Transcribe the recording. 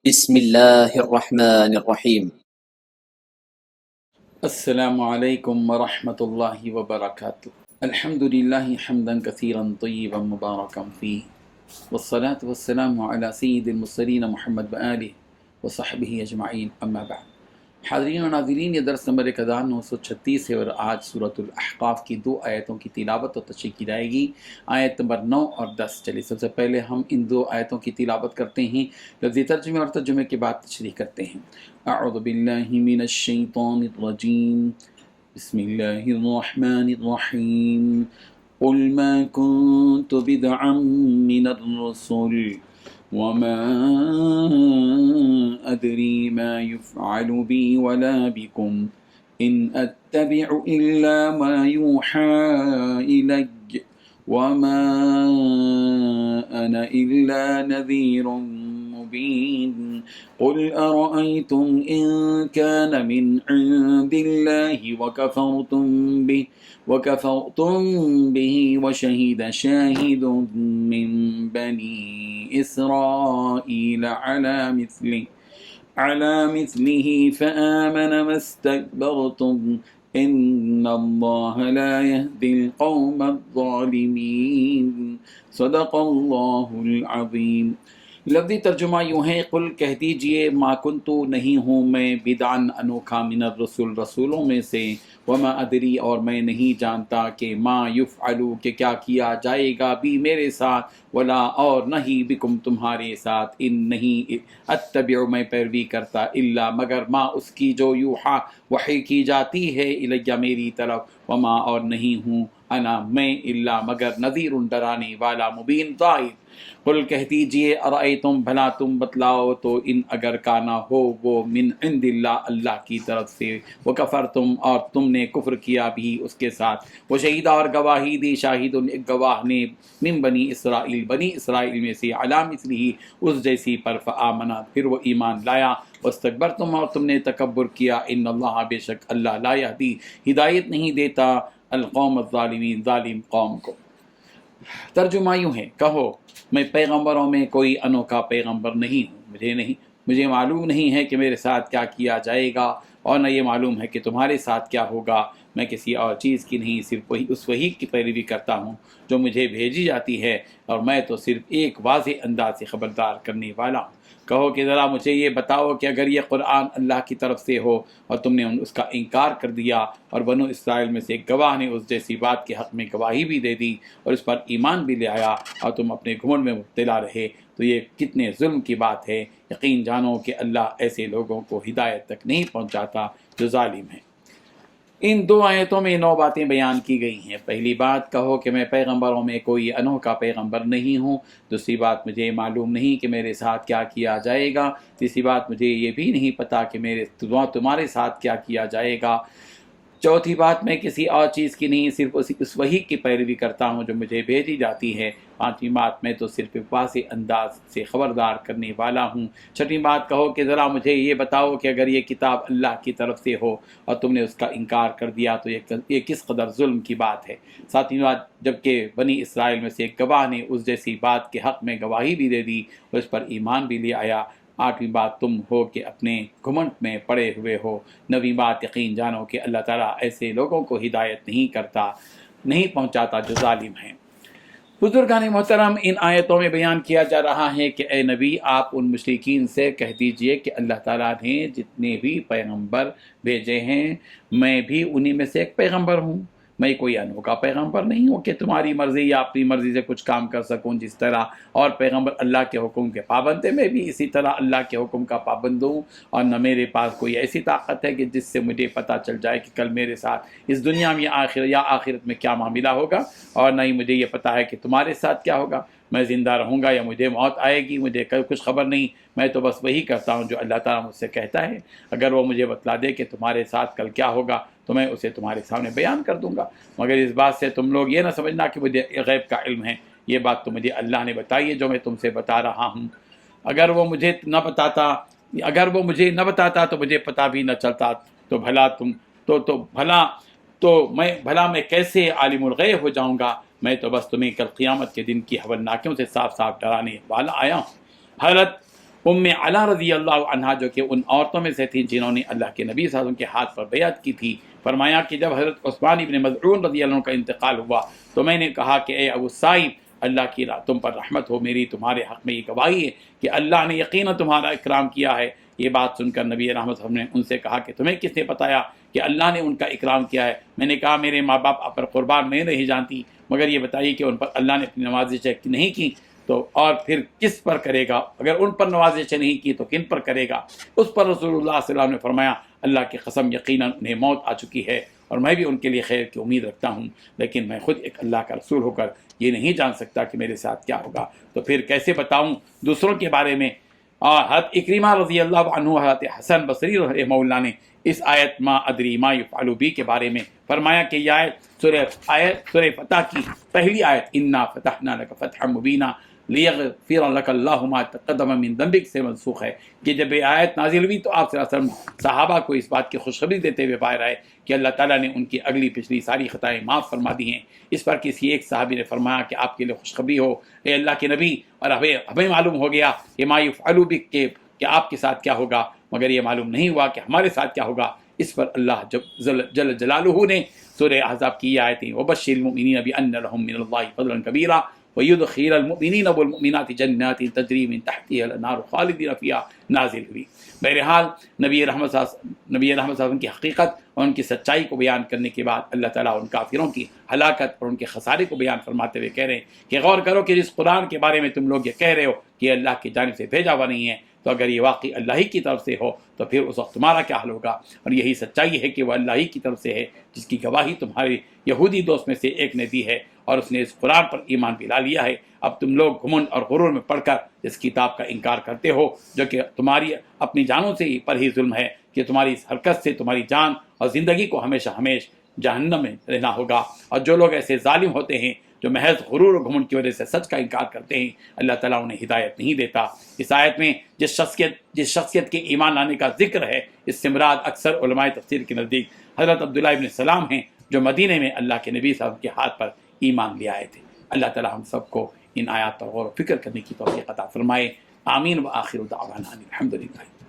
بسم الله الرحمن الرحيم. السلام عليكم ورحمة الله وبركاته. الحمد لله حمدا كثيرا طيبا مباركا فيه، والصلاة والسلام على سيد المرسلين محمد وآله وصحبه أجمعين، أما بعد. حاضرین و ناظرین، یہ درس نمبر 1936 ہے اور آج سورۃ الاحقاف کی 2 آیتوں کی تلاوت اور تشریح کی جائے گی، آیت نمبر 9 اور 10۔ چلیے سب سے پہلے ہم ان 2 آیتوں کی تلاوت کرتے ہیں، لفظی ترجمے اور ترجمے کے بعد تشریح کرتے ہیں۔ اعوذ باللہ من الشیطان الرجیم، بسم اللہ الرحمن الرحیم۔ قل ما كنت بدعا من الرسل وما أدري ما يفعل بي ولا بكم إن أتبع إلا ما يوحى إلي وما أنا إلا نذير مبين قل أرأيتم إن كان من عند الله وكفرتم به وشهد شاهد من بني إسرائيل على مثله فآمن ما استكبرتم إن الله لا يهدي القوم الظالمين صدق اللہ العظیم۔ لفظی ترجمہ یوں ہے، قل کہہ دیجئے، ما کنتو نہیں ہوں میں، بدعن انوکھا، من الرسل رسولوں میں سے، وما ادری اور میں نہیں جانتا کہ ما یفعلو کہ کیا کیا جائے گا، بھی میرے ساتھ، ولا اور نہیں، بکم تمہارے ساتھ، ان نہیں، اتبع میں پیروی کرتا، الا مگر، ما اس کی جو یوحا وحی کی جاتی ہے، الیہ میری طرف، وما اور نہیں ہوں، انا میں، الا مگر، نذیر ڈرانے والا، مبین ظاہر۔ قل کہہ دیجئے، ارأیتم بھلا تم بتلاؤ تو، ان اگر کانا ہو وہ، من عند اللہ اللہ کی طرف سے، وکفرتم اور تم نے کفر کیا بھی اس کے ساتھ، وشہید اور گواہی دی، شاہد ایک گواہ نے، من بنی اسرائیل بنی اسرائیل میں سے، علی مثلہ اس جیسی پر، فآمنا پھر وہ ایمان لایا، واستکبرتم اور تم نے تکبر کیا، ان اللہ بے شک اللہ، لا یہدی ہدایت نہیں دیتا، القوم الظالمین ظالم قوم کو۔ ترجمہ یوں ہے، کہو میں پیغمبروں میں کوئی انوکھا پیغمبر نہیں ہوں، مجھے معلوم نہیں ہے کہ میرے ساتھ کیا کیا جائے گا، اور نہ یہ معلوم ہے کہ تمہارے ساتھ کیا ہوگا، میں کسی اور چیز کی نہیں، صرف وہی اس وحی کی پیروی کرتا ہوں جو مجھے بھیجی جاتی ہے، اور میں تو صرف ایک واضح انداز سے خبردار کرنے والا ہوں۔ کہو کہ ذرا مجھے یہ بتاؤ کہ اگر یہ قرآن اللہ کی طرف سے ہو اور تم نے اس کا انکار کر دیا، اور بنو اسرائیل میں سے ایک گواہ نے اس جیسی بات کے حق میں گواہی بھی دے دی اور اس پر ایمان بھی لے آیا، اور تم اپنے گھمنڈ میں مبتلا رہے، تو یہ کتنے ظلم کی بات ہے۔ یقین جانو کہ اللہ ایسے لوگوں کو ہدایت تک نہیں پہنچاتا جو ظالم ہیں۔ ان 2 آیتوں میں 9 باتیں بیان کی گئی ہیں۔ پہلی بات، کہو کہ میں پیغمبروں میں کوئی انوکھا پیغمبر نہیں ہوں۔ دوسری بات، مجھے معلوم نہیں کہ میرے ساتھ کیا کیا جائے گا۔ تیسری بات، مجھے یہ بھی نہیں پتا کہ تمہارے ساتھ کیا کیا جائے گا۔ چوتھی بات، میں کسی اور چیز کی نہیں، صرف اس وحی کی پیروی کرتا ہوں جو مجھے بھیجی جاتی ہے۔ پانچویں بات، میں تو صرف واضح انداز سے خبردار کرنے والا ہوں۔ چھٹی بات، کہو کہ ذرا مجھے یہ بتاؤ کہ اگر یہ کتاب اللہ کی طرف سے ہو اور تم نے اس کا انکار کر دیا تو یہ کس قدر ظلم کی بات ہے۔ ساتویں بات، جبکہ بنی اسرائیل میں سے ایک گواہ نے اس جیسی بات کے حق میں گواہی بھی دے دی اور اس پر ایمان بھی لے آیا۔ آٹھویں بات، تم ہو کہ اپنے گھمنڈ میں پڑے ہوئے ہو۔ نویں بات، یقین جانو کہ اللہ تعالیٰ ایسے لوگوں کو ہدایت نہیں پہنچاتا جو ظالم ہیں۔ بزرگان محترم، ان آیتوں میں بیان کیا جا رہا ہے کہ اے نبی، آپ ان مشرکین سے کہہ دیجئے کہ اللہ تعالیٰ نے جتنے بھی پیغمبر بھیجے ہیں، میں بھی انہی میں سے ایک پیغمبر ہوں۔ میں کوئی انوکھا پیغمبر نہیں ہوں کہ تمہاری مرضی یا اپنی مرضی سے کچھ کام کر سکوں۔ جس طرح اور پیغمبر اللہ کے حکم کے پابند ہیں، میں بھی اسی طرح اللہ کے حکم کا پابند ہوں، اور نہ میرے پاس کوئی ایسی طاقت ہے کہ جس سے مجھے پتہ چل جائے کہ کل میرے ساتھ اس دنیا میں یا آخرت میں کیا معاملہ ہوگا، اور نہ ہی مجھے یہ پتہ ہے کہ تمہارے ساتھ کیا ہوگا، میں زندہ رہوں گا یا مجھے موت آئے گی، مجھے کچھ خبر نہیں۔ میں تو بس وہی کرتا ہوں جو اللہ تعالیٰ مجھ سے کہتا ہے۔ اگر وہ مجھے بتلا دے کہ تمہارے ساتھ کل کیا ہوگا تو میں اسے تمہارے سامنے بیان کر دوں گا، مگر اس بات سے تم لوگ یہ نہ سمجھنا کہ مجھے غیب کا علم ہے۔ یہ بات تو مجھے اللہ نے بتائی ہے جو میں تم سے بتا رہا ہوں۔ اگر وہ مجھے نہ بتاتا تو مجھے پتہ بھی نہ چلتا، تو بھلا میں کیسے عالم الغیب ہو جاؤں گا۔ میں تو بس تمہیں کل قیامت کے دن کی ہولناکیوں سے صاف صاف ڈرانے والا آیا ہوں۔ حضرت ام علا رضی اللہ عنہا جو کہ ان عورتوں میں سے تھیں جنہوں نے اللہ کے نبی صلی اللہ علیہ وسلم کے ہاتھ پر بیعت کی تھی، فرمایا کہ جب حضرت عثمان ابن مظعون رضی اللہ عنہ کا انتقال ہوا تو میں نے کہا کہ اے ابو سعید، اللہ کی تم پر رحمت ہو، میری تمہارے حق میں یہ گواہی ہے کہ اللہ نے یقیناً تمہارا اکرام کیا ہے۔ یہ بات سن کر نبی رحمت صلی اللہ علیہ وسلم نے ان سے کہا کہ تمہیں کس نے بتایا کہ اللہ نے ان کا اکرام کیا ہے؟ میں نے کہا میرے ماں باپ آپ پر قربان، میں نہیں جانتی، مگر یہ بتائیے کہ ان پر اللہ نے اپنی نوازشیں نہیں کی تو اور پھر کس پر کرے گا؟ اگر ان پر نوازشیں نہیں کی تو کن پر کرے گا؟ اس پر رسول اللہ صلی اللہ علیہ وسلم نے فرمایا اللہ کی قسم یقیناً انہیں موت آ چکی ہے اور میں بھی ان کے لیے خیر کی امید رکھتا ہوں، لیکن میں خود ایک اللہ کا رسول ہو کر یہ نہیں جان سکتا کہ میرے ساتھ کیا ہوگا، تو پھر کیسے بتاؤں دوسروں کے بارے میں؟ حضرت اکرمہ رضی اللہ عنہ حضرت حسن بصری رحمہ اللہ نے اس آیت ما ادری ما یفعل بی کے بارے میں فرمایا کہ یہ سورہ فتح کی پہلی آیت انا فتحنا لک فتحا مبینا لیغفر لک اللہ ما تقدم من ذنبک سے منسوخ ہے کہ جب یہ آیت نازل ہوئی تو آپ صلی اللہ علیہ وسلم صحابہ کو اس بات کی خوشخبری دیتے ہوئے باہر آئے کہ اللہ تعالیٰ نے ان کی اگلی پچھلی ساری خطائیں معاف فرما دی ہیں۔ اس پر کسی ایک صحابی نے فرمایا کہ آپ کے لیے خوشخبری ہو اے اللہ کے نبی، اور ہمیں معلوم ہو گیا کہ ما یفعل بک کہ آپ کے ساتھ کیا ہوگا، مگر یہ معلوم نہیں ہوا کہ ہمارے ساتھ کیا ہوگا۔ اس پر اللہ جل جلالہ نے سورہ احزاب کی آیتیں وبشر المؤمنین بان لهم من اللہ فضلا کبیرا ویدخل المؤمنین والمؤمنات جنات تجری من تحتها الانہار خالدین فیہا نازل ہوئی۔ بہرحال نبی رحمت صلی اللہ علیہ وسلم کی حقیقت اور ان کی سچائی کو بیان کرنے کے بعد اللہ تعالیٰ ان کافروں کی ہلاکت اور ان کے خسارے کو بیان فرماتے ہوئے کہہ رہے ہیں کہ غور کرو کہ جس قرآن کے بارے میں تم لوگ یہ کہہ رہے ہو کہ یہ اللہ کی جانب سے بھیجا ہوا نہیں ہے، تو اگر یہ واقعی اللہ ہی کی طرف سے ہو تو پھر اس وقت تمہارا کیا حال ہوگا؟ اور یہی سچائی ہے کہ وہ اللہ ہی کی طرف سے ہے، جس کی گواہی تمہارے یہودی دوست میں سے ایک نے دی ہے اور اس نے اس قرآن پر ایمان بھی لا لیا ہے۔ اب تم لوگ گھمنڈ اور غرور میں پڑھ کر اس کتاب کا انکار کرتے ہو جو کہ تمہاری اپنی جانوں سے پر ہی ظلم ہے کہ تمہاری اس حرکت سے تمہاری جان اور زندگی کو ہمیشہ جہنم میں رہنا ہوگا۔ اور جو لوگ ایسے ظالم ہوتے ہیں جو محض غرور و گھمنڈ کی وجہ سے سچ کا انکار کرتے ہیں، اللہ تعالیٰ انہیں ہدایت نہیں دیتا۔ اس آیت میں جس شخصیت کے ایمان لانے کا ذکر ہے، اس سے مراد اکثر علماء تفسیر کے نزدیک حضرت عبداللہ ابن سلام ہیں جو مدینے میں اللہ کے نبی صلی اللہ علیہ وسلم کے ہاتھ پر ایمان لے آئے تھے۔ اللہ تعالیٰ ہم سب کو ان آیات پر غور و فکر کرنے کی توفیق عطا فرمائے۔ آمین۔ وآخر دعوانا الحمدللہ۔